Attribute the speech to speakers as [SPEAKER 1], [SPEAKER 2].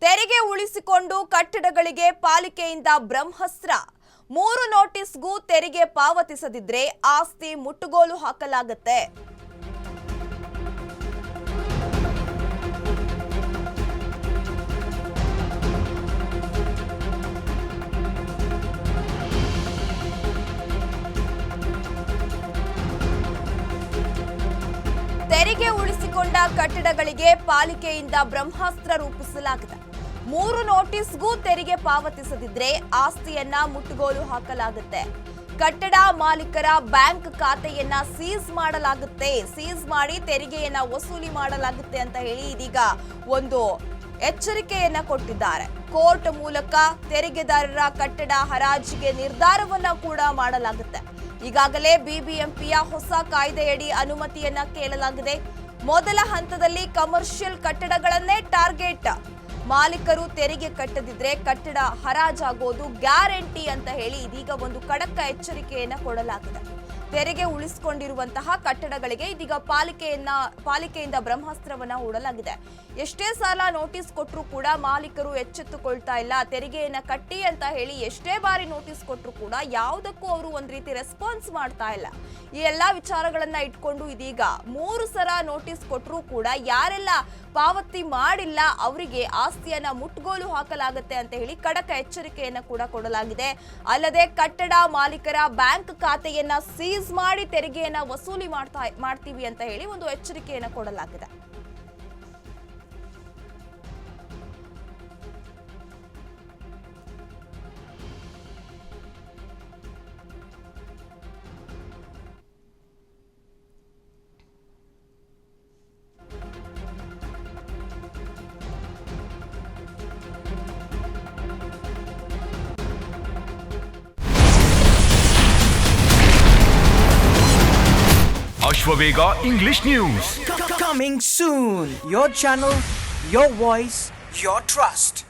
[SPEAKER 1] ತೆರಿಗೆ ಉಳಿಸಿಕೊಂಡು ಕಟ್ಟಡಗಳಿಗೆ ಪಾಲಿಕೆಯಿಂದ ಬ್ರಹ್ಮಾಸ್ತ್ರ 3 ನೋಟಿಸ್ಗೂ ತೆರಿಗೆ ಪಾವತಿಸದಿದ್ರೆ ಆಸ್ತಿ ಮುಟ್ಟುಗೋಲು ಹಾಕಲಾಗುತ್ತೆ. ತೆರಿಗೆ ಉಳಿಸಿಕೊಂಡ ಕಟ್ಟಡಗಳಿಗೆ ಪಾಲಿಕೆಯಿಂದ ಬ್ರಹ್ಮಾಸ್ತ್ರ ರೂಪಿಸಲಾಗಿದೆ. 3 ನೋಟಿಸ್ಗೂ ತೆರಿಗೆ ಪಾವತಿಸದಿದ್ರೆ ಆಸ್ತಿಯನ್ನ ಮುಟ್ಟುಗೋಲು ಹಾಕಲಾಗುತ್ತೆ. ಕಟ್ಟಡ ಮಾಲೀಕರ ಬ್ಯಾಂಕ್ ಖಾತೆಯನ್ನ ಸೀಸ್ ಮಾಡಲಾಗುತ್ತೆ. ಸೀಸ್ ಮಾಡಿ ತೆರಿಗೆಯನ್ನ ವಸೂಲಿ ಮಾಡಲಾಗುತ್ತೆ ಅಂತ ಹೇಳಿ ಇದೀಗ ಒಂದು ಎಚ್ಚರಿಕೆಯನ್ನ ಕೊಟ್ಟಿದ್ದಾರೆ. ಕೋರ್ಟ್ ಮೂಲಕ ತೆರಿಗೆದಾರರ ಕಟ್ಟಡ ಹರಾಜಿಗೆ ನಿರ್ಧಾರವನ್ನ ಕೂಡ ಮಾಡಲಾಗುತ್ತೆ. ಈಗಾಗಲೇ ಬಿಬಿಎಂಪಿಯ ಹೊಸ ಕಾಯ್ದೆಯಡಿ ಅನುಮತಿಯನ್ನ ಕೇಳಲಾಗಿದೆ. ಮೊದಲ ಹಂತದಲ್ಲಿ ಕಮರ್ಷಿಯಲ್ ಕಟ್ಟಡಗಳನ್ನೇ ಟಾರ್ಗೆಟ್. ಮಾಲೀಕರು ತೆರಿಗೆ ಕಟ್ಟದಿದ್ರೆ ಕಟ್ಟಡ ಹರಾಜಾಗೋದು ಗ್ಯಾರಂಟಿ ಅಂತ ಹೇಳಿ ಇದೀಗ ಒಂದು ಖಡಕ್ ಎಚ್ಚರಿಕೆಯನ್ನ ಕೊಡಲಾಗಿದೆ. ತೆರಿಗೆ ಉಳಿಸಿಕೊಂಡಿರುವಂತಹ ಕಟ್ಟಡಗಳಿಗೆ ಇದೀಗ ಪಾಲಿಕೆಯಿಂದ ಬ್ರಹ್ಮಾಸ್ತ್ರವನ್ನ ಹೂಡಲಾಗಿದೆ. ಎಷ್ಟೇ ಸಲ ನೋಟಿಸ್ ಕೊಟ್ಟರೂ ಕೂಡ ಮಾಲೀಕರು ಎಚ್ಚೆತ್ತುಕೊಳ್ತಾ ಇಲ್ಲ. ತೆರಿಗೆಯನ್ನ ಕಟ್ಟಿ ಅಂತ ಹೇಳಿ ಎಷ್ಟೇ ಬಾರಿ ನೋಟಿಸ್ ಕೊಟ್ಟರು ಕೂಡ ಯಾವುದಕ್ಕೂ ಅವರು ಒಂದ್ ರೀತಿ ರೆಸ್ಪಾನ್ಸ್ ಮಾಡ್ತಾ ಇಲ್ಲ. ಈ ಎಲ್ಲಾ ವಿಚಾರಗಳನ್ನ ಇಟ್ಕೊಂಡು ಇದೀಗ 3 ಸಲ ನೋಟಿಸ್ ಕೊಟ್ಟರೂ ಕೂಡ ಯಾರೆಲ್ಲ ಪಾವತಿ ಮಾಡಿಲ್ಲ ಅವರಿಗೆ ಆಸ್ತಿಯನ್ನ ಮುಟ್ಟುಗೋಲು ಹಾಕಲಾಗುತ್ತೆ ಅಂತ ಹೇಳಿ ಖಡಕ್ ಎಚ್ಚರಿಕೆಯನ್ನ ಕೂಡ ಕೊಡಲಾಗಿದೆ. ಅಲ್ಲದೆ ಕಟ್ಟಡ ಮಾಲೀಕರ ಬ್ಯಾಂಕ್ ಖಾತೆಯನ್ನ ಸೀಸ್ ಮಾಡಿ ತೆರಿಗೆಯನ್ನ ವಸೂಲಿ ಮಾಡ್ತೀವಿ ಅಂತ ಹೇಳಿ ಒಂದು ಎಚ್ಚರಿಕೆಯನ್ನ ಕೊಡಲಾಗಿದೆ.
[SPEAKER 2] Ashwavega English News.
[SPEAKER 3] Coming soon. Your channel, your voice, your trust.